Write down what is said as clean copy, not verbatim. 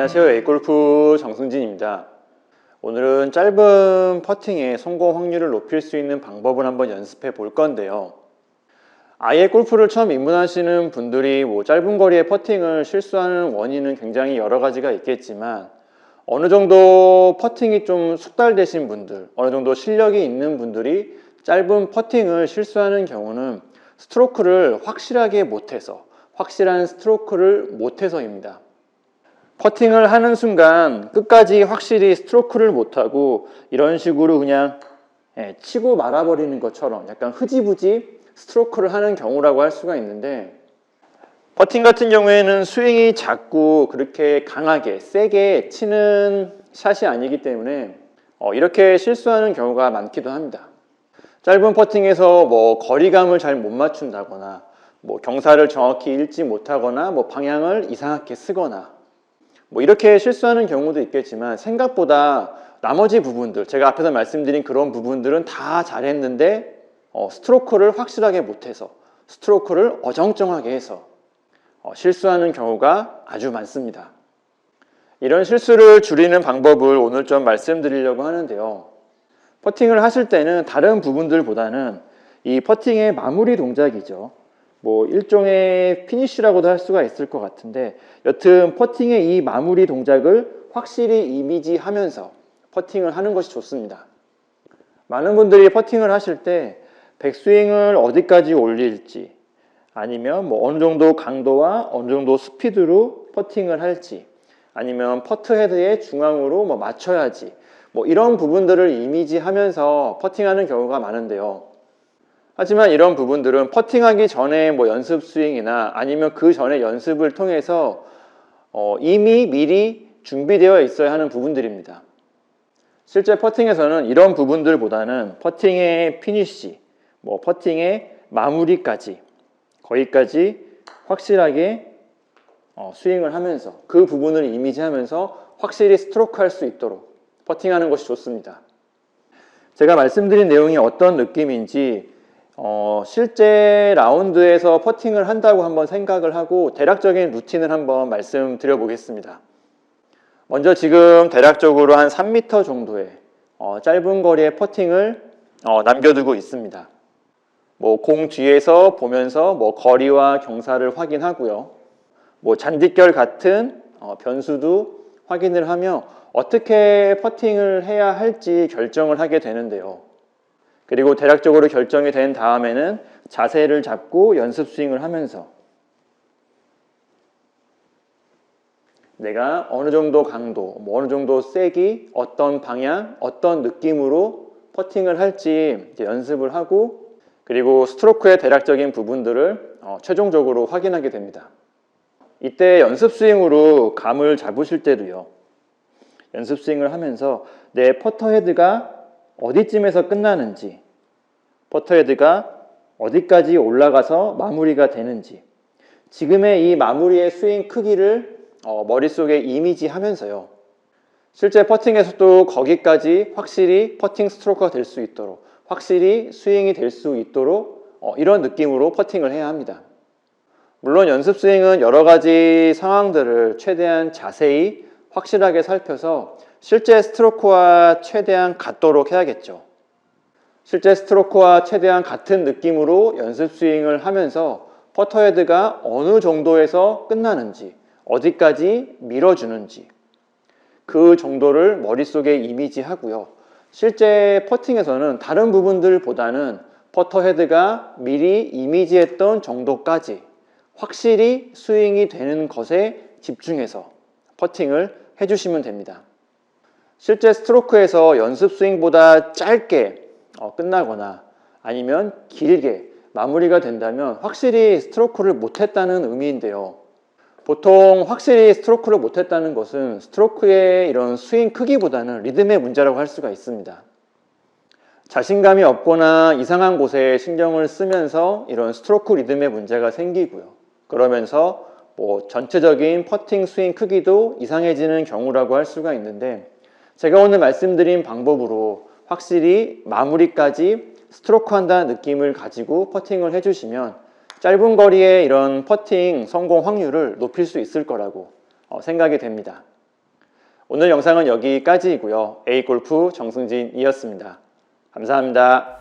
안녕하세요. A골프 정승진입니다. 오늘은 짧은 퍼팅의 성공 확률을 높일 수 있는 방법을 한번 연습해 볼 건데요. 아예 골프를 처음 입문하시는 분들이 짧은 거리의 퍼팅을 실수하는 원인은 굉장히 여러 가지가 있겠지만, 어느 정도 퍼팅이 좀 숙달되신 분들, 어느 정도 실력이 있는 분들이 짧은 퍼팅을 실수하는 경우는 스트로크를 확실하게 못해서, 확실한 스트로크를 못해서입니다. 퍼팅을 하는 순간 끝까지 확실히 스트로크를 못하고 이런 식으로 그냥 치고 말아버리는 것처럼 약간 흐지부지 스트로크를 하는 경우라고 할 수가 있는데, 퍼팅 같은 경우에는 스윙이 작고 그렇게 강하게 세게 치는 샷이 아니기 때문에 이렇게 실수하는 경우가 많기도 합니다. 짧은 퍼팅에서 거리감을 잘 못 맞춘다거나 경사를 정확히 읽지 못하거나 방향을 이상하게 쓰거나 이렇게 실수하는 경우도 있겠지만, 생각보다 나머지 부분들, 제가 앞에서 말씀드린 그런 부분들은 다 잘했는데 스트로크를 확실하게 못해서, 스트로크를 어정쩡하게 해서 실수하는 경우가 아주 많습니다. 이런 실수를 줄이는 방법을 오늘 좀 말씀드리려고 하는데요. 퍼팅을 하실 때는 다른 부분들보다는 이 퍼팅의 마무리 동작이죠. 일종의 피니쉬라고도 할 수가 있을 것 같은데, 여튼 퍼팅의 이 마무리 동작을 확실히 이미지하면서 퍼팅을 하는 것이 좋습니다. 많은 분들이 퍼팅을 하실 때 백스윙을 어디까지 올릴지, 아니면 어느 정도 강도와 어느 정도 스피드로 퍼팅을 할지, 아니면 퍼트 헤드의 중앙으로 맞춰야지, 이런 부분들을 이미지하면서 퍼팅하는 경우가 많은데요. 하지만 이런 부분들은 퍼팅하기 전에 연습 스윙이나 아니면 그 전에 연습을 통해서 이미 미리 준비되어 있어야 하는 부분들입니다. 실제 퍼팅에서는 이런 부분들보다는 퍼팅의 피니쉬, 퍼팅의 마무리까지, 거기까지 확실하게 스윙을 하면서 그 부분을 이미지하면서 확실히 스트로크 할 수 있도록 퍼팅하는 것이 좋습니다. 제가 말씀드린 내용이 어떤 느낌인지 실제 라운드에서 퍼팅을 한다고 한번 생각을 하고 대략적인 루틴을 한번 말씀드려 보겠습니다. 먼저 지금 대략적으로 한 3m 정도의 짧은 거리의 퍼팅을 남겨두고 있습니다. 공 뒤에서 보면서 거리와 경사를 확인하고요. 잔디결 같은 변수도 확인을 하며 어떻게 퍼팅을 해야 할지 결정을 하게 되는데요. 그리고 대략적으로 결정이 된 다음에는 자세를 잡고 연습 스윙을 하면서 내가 어느 정도 강도, 어느 정도 세기, 어떤 방향, 어떤 느낌으로 퍼팅을 할지 연습을 하고, 그리고 스트로크의 대략적인 부분들을 최종적으로 확인하게 됩니다. 이때 연습 스윙으로 감을 잡으실 때도요, 연습 스윙을 하면서 내 퍼터 헤드가 어디쯤에서 끝나는지, 퍼터 헤드가 어디까지 올라가서 마무리가 되는지, 지금의 이 마무리의 스윙 크기를 머릿속에 이미지하면서요, 실제 퍼팅에서도 거기까지 확실히 퍼팅 스트로크가 될 수 있도록, 확실히 스윙이 될 수 있도록 이런 느낌으로 퍼팅을 해야 합니다. 물론 연습 스윙은 여러 가지 상황들을 최대한 자세히 확실하게 살펴서 실제 스트로크와 최대한 같도록 해야겠죠. 실제 스트로크와 최대한 같은 느낌으로 연습 스윙을 하면서 퍼터 헤드가 어느 정도에서 끝나는지, 어디까지 밀어주는지 그 정도를 머릿속에 이미지하고요. 실제 퍼팅에서는 다른 부분들보다는 퍼터 헤드가 미리 이미지했던 정도까지 확실히 스윙이 되는 것에 집중해서 퍼팅을 해주시면 됩니다. 실제 스트로크에서 연습 스윙보다 짧게 끝나거나 아니면 길게 마무리가 된다면 확실히 스트로크를 못했다는 의미인데요. 보통 확실히 스트로크를 못했다는 것은 스트로크의 이런 스윙 크기보다는 리듬의 문제라고 할 수가 있습니다. 자신감이 없거나 이상한 곳에 신경을 쓰면서 이런 스트로크 리듬의 문제가 생기고요. 그러면서 전체적인 퍼팅 스윙 크기도 이상해지는 경우라고 할 수가 있는데, 제가 오늘 말씀드린 방법으로 확실히 마무리까지 스트로크 한다는 느낌을 가지고 퍼팅을 해주시면 짧은 거리의 이런 퍼팅 성공 확률을 높일 수 있을 거라고 생각이 됩니다. 오늘 영상은 여기까지이고요. A골프 정승진이었습니다. 감사합니다.